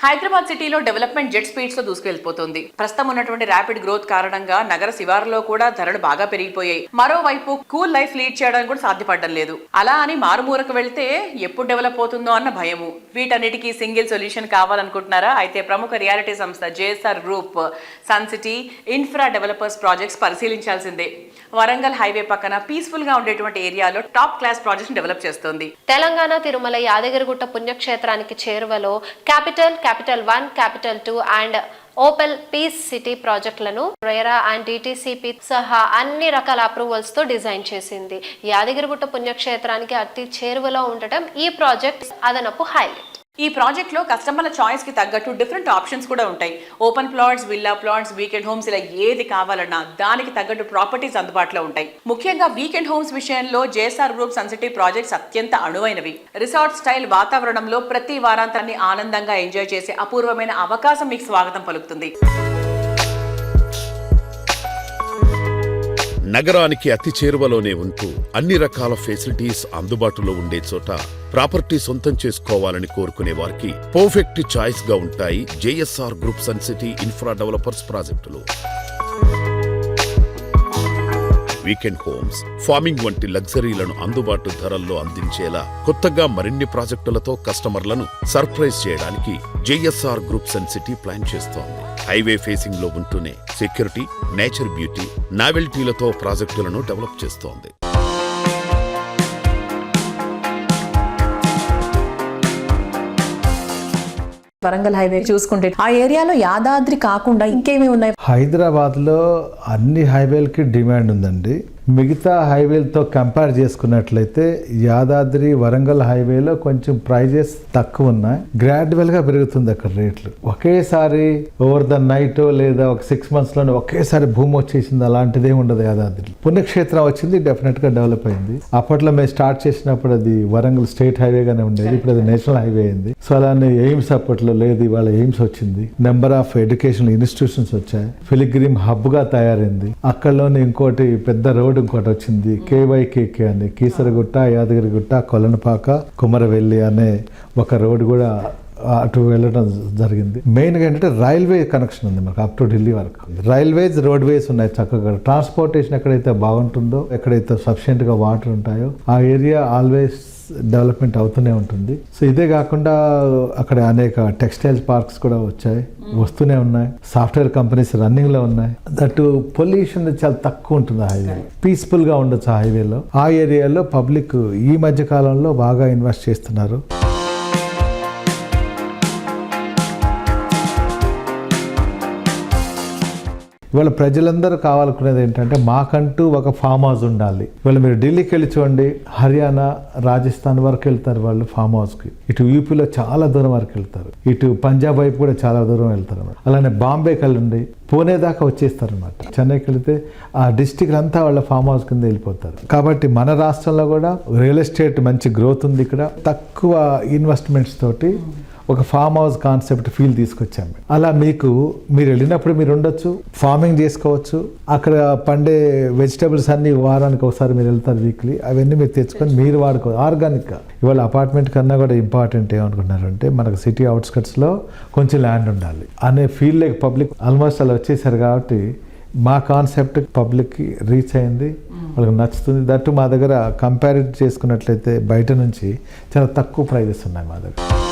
హైదరాబాద్ సిటీలో development jet speeds లో దూసుకెళ్లిపోతుంది. ప్రస్తుతం ఉన్నటువంటి ర్యాపిడ్ గ్రోత్ కారణంగా నగర శివారులో కూడా ధరలు బాగా పెరిగిపోయాయి. మరోవైపు కూల్ లైఫ్ లీడ్ చేయడానికి కూడా సాధ్యపడడం లేదు. అలా అని మారుమూరకు వెళ్తే ఎప్పుడు డెవలప్ అవుతుందో అన్న భయము. వీటన్నిటికీ సింగిల్ సొల్యూషన్ కావాలనుకుంటున్నారా? అయితే ప్రముఖ రియాలిటీ సంస్థ JSR group sun city infra developers projects పరిశీలించాల్సిందే. వరంగల్ హైవే పక్కన పీస్ఫుల్ గా ఉండేటువంటి ఏరియాలో టాప్ క్లాస్ ప్రాజెక్ట్స్ డెవలప్ చేస్తోంది. తెలంగాణ తిరుమల యాదగిరిగుట్ట పుణ్యక్షేత్రానికి చేరువలో capital 1, capital 2 and opal peace city ప్రాజెక్టులను రెరా అండ్ డిటిసిపి సహా అన్ని రకాల అప్రూవల్స్ తో డిజైన్ చేసింది. యాదగిరిగుట్ట పుణ్యక్షేత్రానికి అతి చేరువలో ఉండటం ఈ ప్రాజెక్ట్ అదనపు హైలైట్. ఈ ప్రాజెక్ట్ లో కస్టమర్ల చాయిస్ కి తగ్గట్టు డిఫరెంట్ ఆప్షన్స్ కూడా ఉంటాయి. Open plots, villa plots, weekend homes, ఇలా ఏది కావాలన్నా దానికి తగ్గట్టు ప్రాపర్టీస్ అందుబాటులో ఉంటాయి. ముఖ్యంగా వీకెండ్ హోమ్స్ విషయంలో JSR group sun city projects అత్యంత అనువైనవి. రిసార్ట్ స్టైల్ వాతావరణంలో ప్రతి వారాంతాన్ని ఆనందంగా ఎంజాయ్ చేసే అపూర్వమైన అవకాశం మీకు స్వాగతం పలుకుతుంది. నగరానికి అతి చేరువలోనే ఉంటూ అన్ని రకాల ఫెసిలిటీస్ అందుబాటులో ఉండే చోట ప్రాపర్టీ సొంతం చేసుకోవాలని కోరుకునే వారికి పర్ఫెక్ట్ చాయిస్ గా ఉంటాయి JSR group sun city infra developers ప్రాజెక్టులు. వీకెండ్ హోమ్స్, ఫార్మింగ్ వంటి లగ్జరీలను అందుబాటు ధరల్లో అందించేలా కొత్తగా మరిన్ని ప్రాజెక్టులతో కస్టమర్లను సర్ప్రైజ్ చేయడానికి JSR group sun city plan చేస్తోంది. హైవే ఫేసింగ్ లో ఉంటూనే సెక్యూరిటీ, నేచర్ బ్యూటీ, నావెల్టీలతో ప్రాజెక్టులను డెవలప్ చేస్తోంది. వరంగల్ హైవే చూసుకుంటే ఆ ఏరియాలో యాదాద్రి కాకుండా ఇంకేమీ ఉన్నాయి? హైదరాబాద్ లో అన్ని హైవేలకి డిమాండ్ ఉందండి. మిగతా హైవేలతో కంపేర్ చేసుకున్నట్లయితే యాదాద్రి వరంగల్ హైవేలో కొంచెం ప్రైజెస్ తక్కువ ఉన్నాయి. గ్రాడ్యువల్ గా పెరుగుతుంది అక్కడ రేట్లు. ఒకేసారి ఓవర్ ద నైట్ లేదా ఒక 6 months లోనే ఒకేసారి భూమి వచ్చేసింది అలాంటిదే ఉండదు. యాదాద్రి పుణ్యక్షేత్రం వచ్చింది, డెఫినెట్ గా డెవలప్ అయింది. అప్పట్లో మేము స్టార్ట్ చేసినప్పుడు అది వరంగల్ స్టేట్ హైవేగానే ఉండేది, ఇప్పుడు అది నేషనల్ హైవే అయింది. సో అలానే ఎయిమ్స్ అప్పట్లో లేదు, ఇవాళ ఎయిమ్స్ వచ్చింది. నెంబర్ ఆఫ్ ఎడ్యుకేషనల్ ఇన్స్టిట్యూషన్స్ వచ్చాయి. ఫిలిగ్రిమ్ హబ్ గా తయారైంది. అక్కడలోనే ఇంకోటి పెద్ద రోడ్ ఇంకోటి వచ్చింది, కేవైకేకే అని. కీసరగుట్ట, యాదగిరిగుట్ట, కొలనపాక, కుమరవెల్లి అనే ఒక రోడ్ కూడా అటు వెళ్ళడం జరిగింది. మెయిన్ గా ఏంటంటే రైల్వే కనెక్షన్ ఉంది మనకు అప్ టు ఢిల్లీ వరకు. రైల్వేస్, రోడ్వేస్ ఉన్నాయి చక్కగా. ట్రాన్స్పోర్టేషన్ ఎక్కడైతే బాగుంటుందో, ఎక్కడైతే సఫిషియెంట్ గా వాటర్ ఉంటాయో ఆ ఏరియా ఆల్వేస్ డెవలప్మెంట్ అవుతూనే ఉంటుంది. సో ఇదే కాకుండా అక్కడ అనేక టెక్స్టైల్ పార్క్స్ కూడా వచ్చాయి, వస్తూనే ఉన్నాయి. సాఫ్ట్వేర్ కంపెనీస్ రన్నింగ్ లో ఉన్నాయి. దట్ పొల్యూషన్ చాలా తక్కువ ఉంటుంది హైవే. పీస్ఫుల్ గా ఉండొచ్చు ఆ హైవేలో. ఆ ఏరియాలో పబ్లిక్ ఈ మధ్య కాలంలో బాగా ఇన్వెస్ట్ చేస్తున్నారు. ఇవాళ ప్రజలందరూ కావాలనుకునేది ఏంటంటే మాకంటూ ఒక ఫామ్ హౌస్ ఉండాలి. ఇవాళ మీరు ఢిల్లీకి వెళ్ళి చూడండి, హర్యానా, రాజస్థాన్ వరకు వెళ్తారు వాళ్ళు ఫామ్ హౌస్కి. ఇటు యూపీలో చాలా దూరం వరకు వెళ్తారు, ఇటు పంజాబ్ వైపు కూడా చాలా దూరం వెళ్తారు అన్నమాట. అలానే బాంబేకి వెళ్ళండి, పూణే దాకా వచ్చేస్తారు అనమాట. చెన్నైకి వెళితే ఆ డిస్టిక్ అంతా వాళ్ళ ఫామ్ హౌస్ కింద వెళ్ళిపోతారు. కాబట్టి మన రాష్ట్రంలో కూడా రియల్ ఎస్టేట్ మంచి గ్రోత్ ఉంది. ఇక్కడ తక్కువ ఇన్వెస్ట్మెంట్స్ తోటి ఒక ఫామ్ హౌస్ కాన్సెప్ట్ ఫీల్ తీసుకొచ్చాము. అలా మీరు వెళ్ళినప్పుడు మీరు ఉండొచ్చు, ఫార్మింగ్ చేసుకోవచ్చు. అక్కడ పండే వెజిటబుల్స్ అన్ని వారానికి ఒకసారి మీరు వెళ్తారు, వీక్లీ. అవన్నీ మీరు తెచ్చుకొని మీరు వాడుకోవచ్చు ఆర్గానిక్గా. ఇవాళ అపార్ట్మెంట్ కన్నా కూడా ఇంపార్టెంట్ ఏమనుకుంటున్నారంటే మనకు సిటీ అవుట్స్కట్స్లో కొంచెం ల్యాండ్ ఉండాలి అనే ఫీల్ లేక పబ్లిక్ ఆల్మోస్ట్ అలా వచ్చేసారు. కాబట్టి మా కాన్సెప్ట్ పబ్లిక్కి రీచ్ అయింది, వాళ్ళకి నచ్చుతుంది. దట్టు మా దగ్గర కంపేర్ చేసుకున్నట్లయితే బయట నుంచి చాలా తక్కువ ప్రైజెస్ ఉన్నాయి మా దగ్గర.